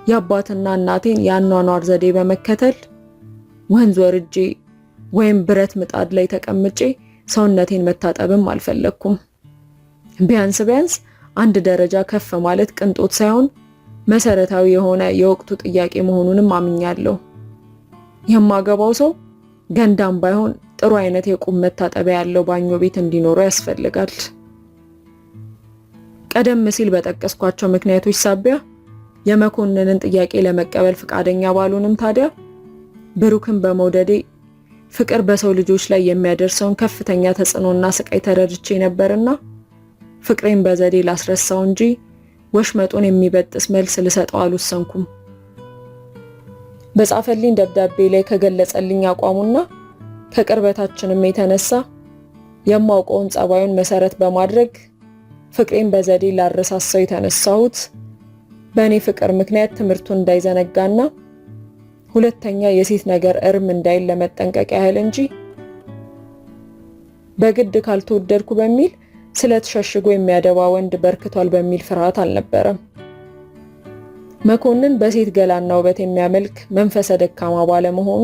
የአባትና እናቴን የአኗኗር ዘዴ በመከተል ወንዝ ወርጄ ወይም ብረት ምጣድ ላይ ተቀምጬ ሰውነቴን መታጠብም አልፈለኩም። ቢያንስ አንድ ደረጃ ከፍ ማለት ቅንጦት ሳይሆን መሰረታዊ የሆነ የወቅቱ ጥያቄ መሆኑንም አምኛለሁ። የማገባው ሰው ገንዳም ባይሆን ጥሩ አይነት የቁም መታጠቢያ ያለው ባኞ ቤት እንዲኖረው ያስፈልጋል። ቀደም ሲል በጠቀስኳቸው ምክንያቶች ሳቢያ የመኮንንን ጥያቄ ለመቀበል ፈቃደኛ ባልሆንም ታዲያ ብሩክን በመውደዴ ፍቅር በሰው ልጆች ላይ የሚያደርሰውን ከፍተኛ ተጽዕኖና ስቃይ ተረድቼ ነበርና ፍቅሬን በዘዴ ላስረሳው እንጂ ወሽመጡን የሚበጥስ መልስ ልሰጠው አልወሰንኩም። በጻፈልኝ ደብዳቤ ላይ ከገለጸልኝ አቋሙና ከቅርበታችንም የተነሳ የማውቀውን ጸባዩን መሰረት በማድረግ ፍቅሬን በዘዴ ላረሳሳው የተነሳሁት በእኔ ፍቅር ምክንያት ትምህርቱን እንዳይዘነጋና ሁለተኛ የሴት ነገር እርም እንዳይል ለመጠንቀቅ ያህል እንጂ በግድ ካልተወደድኩ በሚል ስለተሸሽጎ የሚያደባ ወንድ በርክቷል በሚል ፍርሃት አልነበረም። መኮንን በሴት ገላና ውበት የሚያመልክ መንፈሰ ደካማ ባለመሆኑ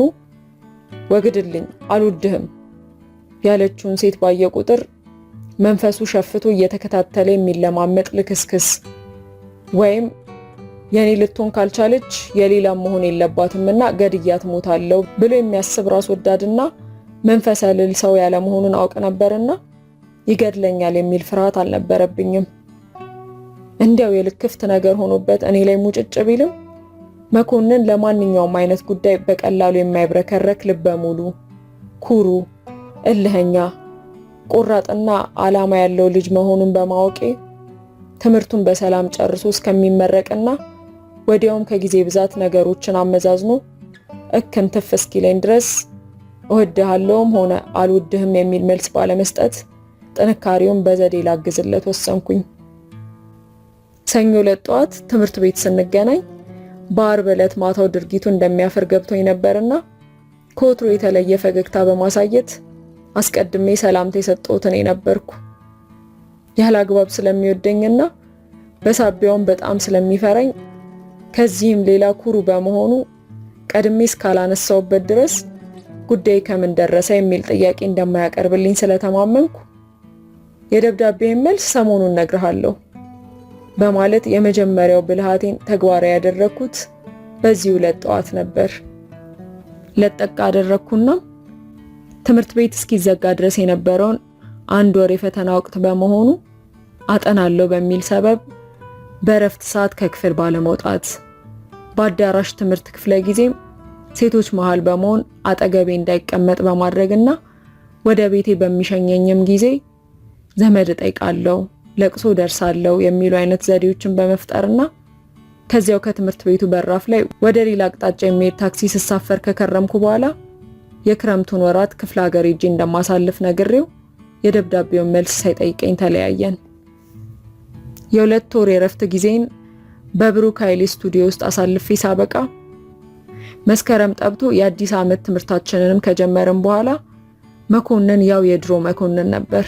ወግድልኝ አልወድህም ያለችውን ሴት ባየ ቁጥር መንፈሱ ሸፍቶ እየተከታተለ የሚለማመጥ ልክስክስ ወይም የኔ ልትሆን ካልቻለች የሌላ መሆን የለባትምና ገድያት ሞታለሁ ብሎ የሚያስብ ራስ ወዳድና መንፈሰ ልል ሰው ያለ መሆኑን አውቅ ነበርና ይገድለኛል የሚል ፍርሃት አልነበረብኝም። እንዲያው የልክፍት ነገር ሆኖበት እኔ ላይ ሙጭጭ ቢልም መኮንን ለማንኛውም አይነት ጉዳይ በቀላሉ የማይብረከረክ ልበ ሙሉ፣ ኩሩ፣ እልህኛ፣ ቆራጥና ዓላማ ያለው ልጅ መሆኑን በማወቄ ትምህርቱን በሰላም ጨርሶ እስከሚመረቅና ወዲያውም ከጊዜ ብዛት ነገሮችን አመዛዝኖ እክንትፍ እስኪለኝ ድረስ እወድሃለሁም ሆነ አልወድህም የሚል መልስ ባለመስጠት ጥንካሬውን በዘዴ ላግዝለት ወሰንኩኝ። ሰኞ ዕለት ጠዋት ትምህርት ቤት ስንገናኝ በአርብ ዕለት ማታው ድርጊቱ እንደሚያፍር ገብቶኝ ነበርና ከወትሮ የተለየ ፈገግታ በማሳየት አስቀድሜ ሰላምታ የሰጠሁት እኔ ነበርኩ። ያለ አግባብ ስለሚወደኝና በሳቢያውም በጣም ስለሚፈራኝ ከዚህም ሌላ ኩሩ በመሆኑ ቀድሜ እስካላነሳውበት ድረስ ጉዳይ ከምን ደረሰ የሚል ጥያቄ እንደማያቀርብልኝ ስለተማመንኩ የደብዳቤን መልስ ሰሞኑን እነግርሃለሁ በማለት የመጀመሪያው ብልሃቴን ተግባራዊ ያደረኩት በዚህ ዕለት ጠዋት ነበር። ለጠቃ አደረኩና ትምህርት ቤት እስኪዘጋ ድረስ የነበረውን 1 ወር የፈተና ወቅት በመሆኑ አጠናለሁ በሚል ሰበብ በእረፍት ሰዓት ከክፍል ባለመውጣት በአዳራሽ ትምህርት ክፍለ ጊዜም ሴቶች መሃል በመሆን አጠገቤ እንዳይቀመጥ በማድረግና ወደ ቤቴ በሚሸኘኝም ጊዜ ዘመድ እጠይቃለሁ፣ ለቅሶ ደርሳለሁ የሚሉ አይነት ዘዴዎችን በመፍጠርና ከዚያው ከትምህርት ቤቱ በራፍ ላይ ወደ ሌላ አቅጣጫ የሚሄድ ታክሲ ስሳፈር ከከረምኩ በኋላ የክረምቱን ወራት ክፍለ ሀገር ሄጄ እንደማሳልፍ ነግሬው የደብዳቤውን መልስ ሳይጠይቀኝ ተለያየን። የ2 ወር የእረፍት ጊዜን በብሩክ ኃይሌ ስቱዲዮ ውስጥ አሳልፌ ሳበቃ መስከረም ጠብቶ የአዲስ ዓመት ትምህርታችንንም ከጀመርን በኋላ መኮንን ያው የድሮ መኮንን ነበር።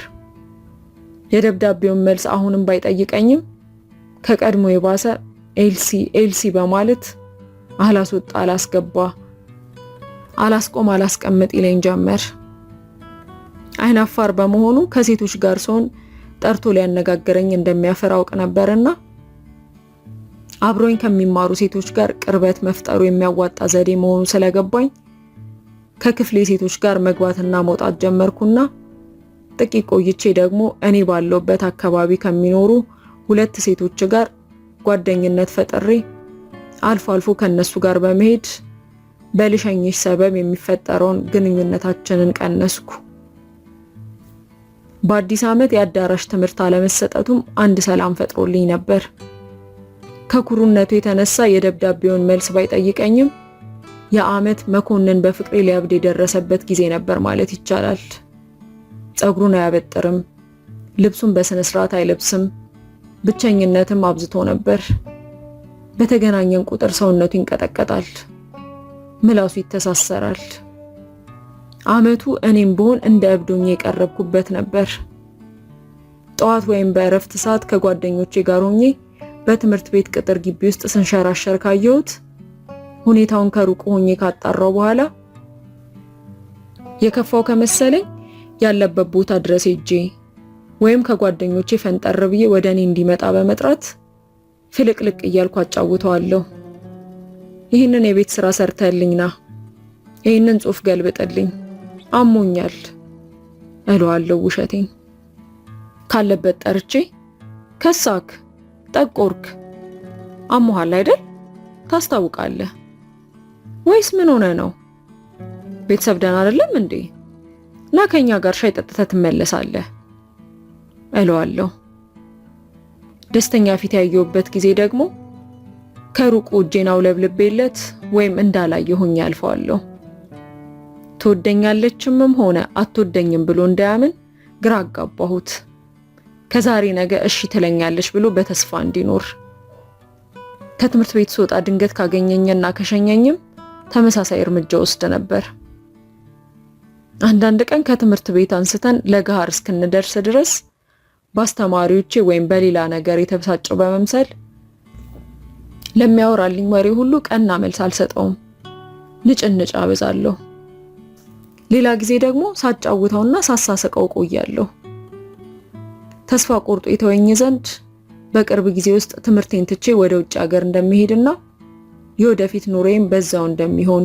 የደብዳቤውን መልስ አሁንም ባይጠይቀኝም ከቀድሞ የባሰ ኤልሲ በማለት አላስወጣ አላስገባ አላስቆም አላስቀምጥ ይለኝ ጀመር። አይናፋር በመሆኑ ከሴቶች ጋር ሲሆን ጠርቶ ሊያነጋግረኝ እንደሚያፈር አውቅ ነበርና አብሮኝ ከሚማሩ ሴቶች ጋር ቅርበት መፍጠሩ የሚያዋጣ ዘዴ መሆኑ ስለገባኝ ከክፍሌ ሴቶች ጋር መግባትና መውጣት ጀመርኩና ጥቂት ቆይቼ ደግሞ እኔ ባለውበት አካባቢ ከሚኖሩ 2 ሴቶች ጋር ጓደኝነት ፈጥሬ አልፎ አልፎ ከነሱ ጋር በመሄድ በልሸኝሽ ሰበብ የሚፈጠረውን ግንኙነታችንን ቀነስኩ። በአዲስ ዓመት የአዳራሽ ትምህርት አለመሰጠቱም አንድ ሰላም ፈጥሮልኝ ነበር። ከኩሩነቱ የተነሳ የደብዳቤውን መልስ ባይጠይቀኝም የዓመት መኮንን በፍቅሬ ሊያብድ የደረሰበት ጊዜ ነበር ማለት ይቻላል። ጸጉሩን አያበጥርም፣ ልብሱን በስነ ስርዓት አይለብስም፣ ብቸኝነትም አብዝቶ ነበር። በተገናኘን ቁጥር ሰውነቱ ይንቀጠቀጣል፣ ምላሱ ይተሳሰራል። ዓመቱ እኔም ብሆን እንደ እብዶኝ የቀረብኩበት ነበር። ጠዋት ወይም በእረፍት ሰዓት ከጓደኞቼ ጋር ሆኜ በትምህርት ቤት ቅጥር ግቢ ውስጥ ስንሸራሸር ካየሁት ሁኔታውን ከሩቅ ሆኜ ካጣራው በኋላ የከፋው ከመሰለኝ ያለበት ቦታ ድረስ ሄጄ ወይም ከጓደኞቼ ፈንጠር ብዬ ወደ እኔ እንዲመጣ በመጥራት ፍልቅልቅ እያልኩ አጫውተዋለሁ። ይህንን የቤት ስራ ሰርተልኝና ይህንን ጽሑፍ ገልብጥልኝ፣ አሞኛል እለዋለሁ ውሸቴን። ካለበት ጠርቼ ከሳክ፣ ጠቆርክ፣ አሞሃል አይደል? ታስታውቃለህ ወይስ ምን ሆነ ነው? ቤተሰብ ደህና አይደለም እንዴ? ና ከኛ ጋር ሻይ ጠጥተህ ትመለሳለህ እለዋለሁ። ደስተኛ ፊት ያየሁበት ጊዜ ደግሞ ከሩቁ እጄን አውለብልቤለት ወይም እንዳላየሁኝ አልፈዋለሁ። ትወደኛለችምም ሆነ አትወደኝም ብሎ እንዳያምን ግራ አጋባሁት። ከዛሬ ነገ እሺ ትለኛለች ብሎ በተስፋ እንዲኖር። ከትምህርት ቤት ስወጣ ድንገት ካገኘኝና ከሸኘኝም ተመሳሳይ እርምጃ ወስድ ነበር። አንዳንድ ቀን ከትምህርት ቤት አንስተን ለጋር እስክንደርስ ድረስ በአስተማሪዎቼ ወይም በሌላ ነገር የተበሳጨው በመምሰል ለሚያወራልኝ ወሬ ሁሉ ቀና መልስ አልሰጠውም፣ ንጭንጭ አበዛለሁ። ሌላ ጊዜ ደግሞ ሳጫውተውና ሳሳሰቀው ቆያለሁ። ተስፋ ቆርጦ የተወኝ ዘንድ በቅርብ ጊዜ ውስጥ ትምህርቴን ትቼ ወደ ውጭ ሀገር እንደሚሄድና የወደፊት ኑሮዬም በዛው እንደሚሆን፣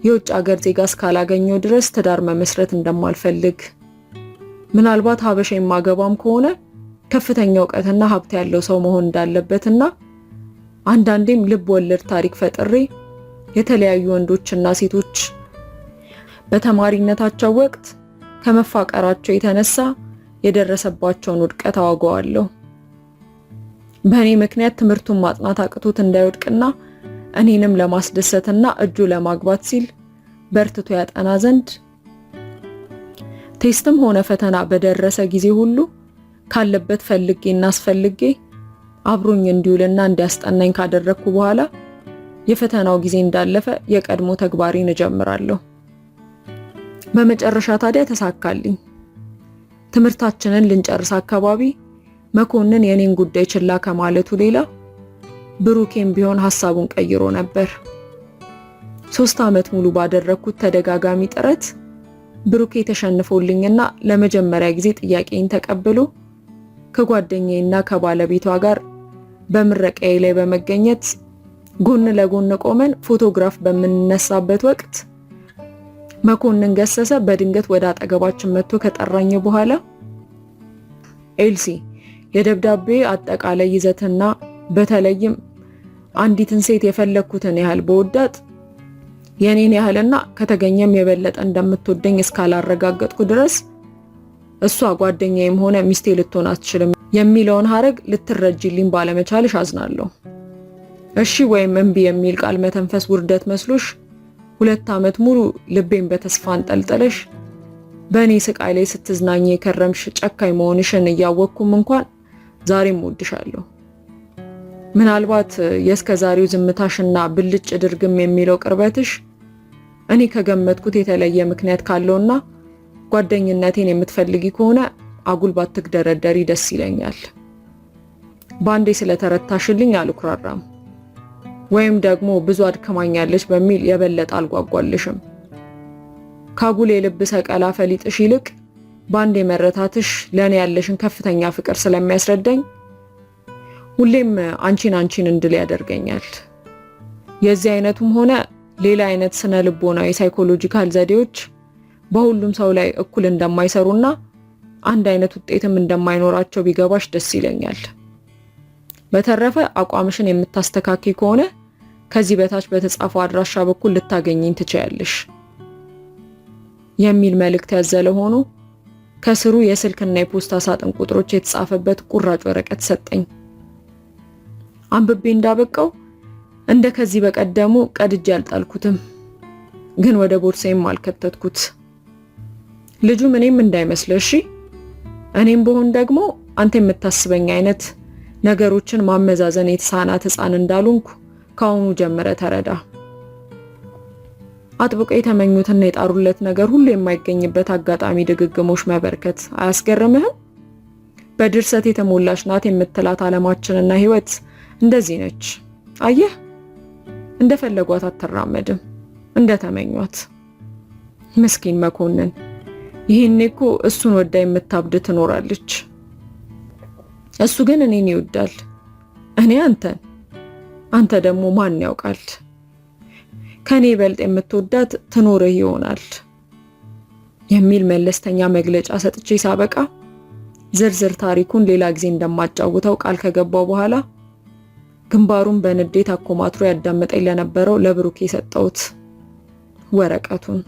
የውጭ ሀገር ዜጋ እስካላገኘው ድረስ ትዳር መመስረት እንደማልፈልግ፣ ምናልባት ሀበሻ የማገባም ከሆነ ከፍተኛ ዕውቀትና ሀብት ያለው ሰው መሆን እንዳለበትና አንዳንዴም ልብ ወለድ ታሪክ ፈጥሬ የተለያዩ ወንዶችና ሴቶች በተማሪነታቸው ወቅት ከመፋቀራቸው የተነሳ የደረሰባቸውን ውድቀት አወጋዋለሁ። በእኔ ምክንያት ትምህርቱን ማጥናት አቅቶት እንዳይወድቅና እኔንም ለማስደሰትና እጁ ለማግባት ሲል በርትቶ ያጠና ዘንድ ቴስትም ሆነ ፈተና በደረሰ ጊዜ ሁሉ ካለበት ፈልጌና አስፈልጌ አብሮኝ እንዲውልና እንዲያስጠናኝ ካደረኩ በኋላ የፈተናው ጊዜ እንዳለፈ የቀድሞ ተግባሬን እጀምራለሁ። በመጨረሻ ታዲያ ተሳካልኝ። ትምህርታችንን ልንጨርስ አካባቢ መኮንን የኔን ጉዳይ ችላ ከማለቱ ሌላ ብሩኬም ቢሆን ሐሳቡን ቀይሮ ነበር። 3 ዓመት ሙሉ ባደረኩት ተደጋጋሚ ጥረት ብሩኬ ተሸንፎልኝና ለመጀመሪያ ጊዜ ጥያቄን ተቀብሎ ከጓደኛዬና ከባለቤቷ ጋር በምረቃዬ ላይ በመገኘት ጎን ለጎን ቆመን ፎቶግራፍ በምንነሳበት ወቅት መኮንን ገሰሰ በድንገት ወደ አጠገባችን መጥቶ ከጠራኝ በኋላ ኤልሲ የደብዳቤ አጠቃላይ ይዘትና በተለይም አንዲትን ሴት የፈለኩትን ያህል በወዳት የኔን ያህልና ከተገኘም የበለጠ እንደምትወደኝ እስካላረጋገጥኩ ድረስ እሷ ጓደኛዬም ሆነ ሚስቴ ልትሆን አትችልም የሚለውን ሐረግ ልትረጅልኝ ባለመቻልሽ አዝናለሁ። እሺ ወይም እምቢ የሚል ቃል መተንፈስ ውርደት መስሎሽ 2 ዓመት ሙሉ ልቤን በተስፋ አንጠልጥለሽ በእኔ ስቃይ ላይ ስትዝናኝ የከረምሽ ጨካኝ መሆንሽን እያወቅኩም እንኳን ዛሬም ወድሻለሁ። ምናልባት የእስከዛሬው ዝምታሽና ብልጭ ድርግም የሚለው ቅርበትሽ እኔ ከገመትኩት የተለየ ምክንያት ካለውና ጓደኝነቴን የምትፈልጊ ከሆነ አጉል ባትግደረደሪ ደስ ይለኛል። ባንዴ ስለተረታሽልኝ አልኩራራም፣ ወይም ደግሞ ብዙ አድከማኛለች በሚል የበለጠ አልጓጓልሽም። ካጉል የልብ ሰቀላ ፈሊጥሽ ይልቅ ባንዴ መረታትሽ ለኔ ያለሽን ከፍተኛ ፍቅር ስለሚያስረዳኝ ሁሌም አንቺን እንድል ያደርገኛል። የዚህ አይነቱም ሆነ ሌላ አይነት ስነ ልቦናዊ ሳይኮሎጂካል ዘዴዎች በሁሉም ሰው ላይ እኩል እንደማይሰሩና አንድ አይነት ውጤትም እንደማይኖራቸው ቢገባሽ ደስ ይለኛል። በተረፈ አቋምሽን የምታስተካክይ ከሆነ ከዚህ በታች በተጻፈው አድራሻ በኩል ልታገኘኝ ትችያለሽ የሚል መልእክት ያዘለ ሆኖ ከስሩ የስልክና የፖስታ ሳጥን ቁጥሮች የተጻፈበት ቁራጭ ወረቀት ሰጠኝ። አንብቤ እንዳበቃው እንደ ከዚህ በቀደሙ ቀድጄ አልጣልኩትም፣ ግን ወደ ቦርሳዬም አልከተትኩት። ልጁ እኔም እንዳይመስልሽ፣ እኔም በሆን ደግሞ አንተ የምታስበኝ አይነት ነገሮችን ማመዛዘን የተሳናት ሕፃን እንዳሉንኩ ካሁኑ ጀምረ ተረዳ። አጥብቀው የተመኙትና የጣሩለት ነገር ሁሉ የማይገኝበት አጋጣሚ ድግግሞሽ መበርከት አያስገርምህም? በድርሰት የተሞላች ናት የምትላት ዓለማችንና ሕይወት እንደዚህ ነች። አየህ፣ እንደፈለጓት አትራመድም፣ እንደተመኟት። ምስኪን መኮንን ይህኔ እኮ እሱን ወዳ የምታብድ ትኖራለች። እሱ ግን እኔን ይወዳል፣ እኔ አንተን። አንተ ደግሞ ማን ያውቃል፣ ከኔ ይበልጥ የምትወዳት ትኖርህ ይሆናል የሚል መለስተኛ መግለጫ ሰጥቼ ሳበቃ ዝርዝር ታሪኩን ሌላ ጊዜ እንደማጫውተው ቃል ከገባው በኋላ ግንባሩን በንዴት አኮማትሮ ያዳመጠኝ ለነበረው ለብሩኬ ሰጠሁት ወረቀቱን።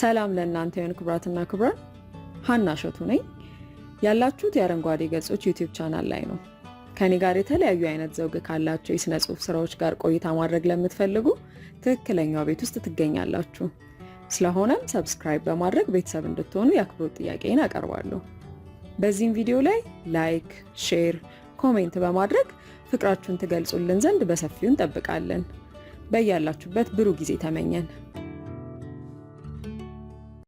ሰላም ለእናንተ ይሁን ክብራትና ክብራን፣ ሀና እሸቱ ነኝ። ያላችሁት የአረንጓዴ ገጾች ዩቲዩብ ቻናል ላይ ነው። ከኔ ጋር የተለያዩ አይነት ዘውግ ካላቸው የስነ ጽሁፍ ስራዎች ጋር ቆይታ ማድረግ ለምትፈልጉ ትክክለኛው ቤት ውስጥ ትገኛላችሁ። ስለሆነም ሰብስክራይብ በማድረግ ቤተሰብ እንድትሆኑ የአክብሮት ጥያቄን አቀርባለሁ። በዚህም ቪዲዮ ላይ ላይክ፣ ሼር፣ ኮሜንት በማድረግ ፍቅራችሁን ትገልጹልን ዘንድ በሰፊው እንጠብቃለን። በያላችሁበት ብሩህ ጊዜ ተመኘን።